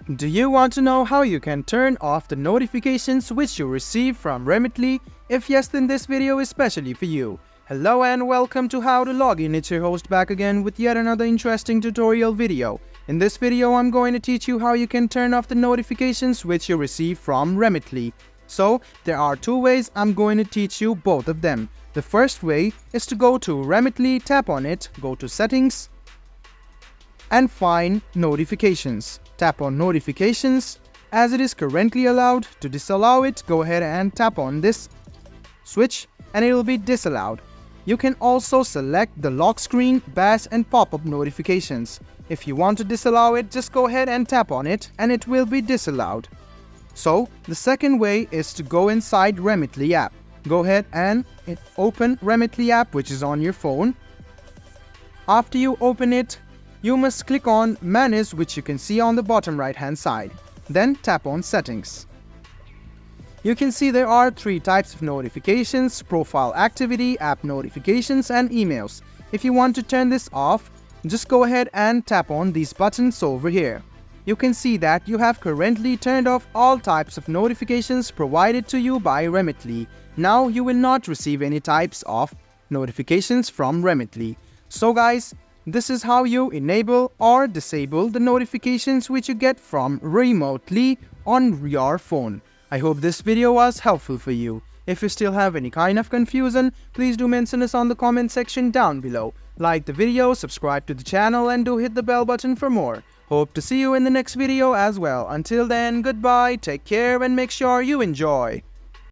Do you want to know how you can turn off the notifications which you receive from Remitly? If yes, then this video is specially for you. Hello and welcome to How to Log In. It's your host back again with yet another interesting tutorial video. In this video, I'm going to teach you how you can turn off the notifications which you receive from Remitly. So, there are two ways. I'm going to teach you both of them. The first way is to go to Remitly, tap on it, go to Settings, and find Notifications. Tap on Notifications. As it is currently allowed, to disallow it, go ahead and tap on this switch and it will be disallowed. You can also select the lock screen, bash and pop-up notifications. If you want to disallow it, just go ahead and tap on it and it will be disallowed. So, the second way is to go inside Remitly app. Go ahead and open Remitly app which is on your phone. After you open it, you must click on Manage, which you can see on the bottom right hand side. Then tap on Settings. You can see there are three types of notifications: profile activity, app notifications and emails. If you want to turn this off, just go ahead and tap on these buttons over here. You can see that you have currently turned off all types of notifications provided to you by Remitly. Now you will not receive any types of notifications from Remitly. So guys, this is how you enable or disable the notifications which you get from remotely on your phone. I hope this video was helpful for you. If you still have any kind of confusion, please do mention us on the comment section down below. Like the video, subscribe to the channel and do hit the bell button for more. Hope to see you in the next video as well. Until then, goodbye, take care and make sure you enjoy.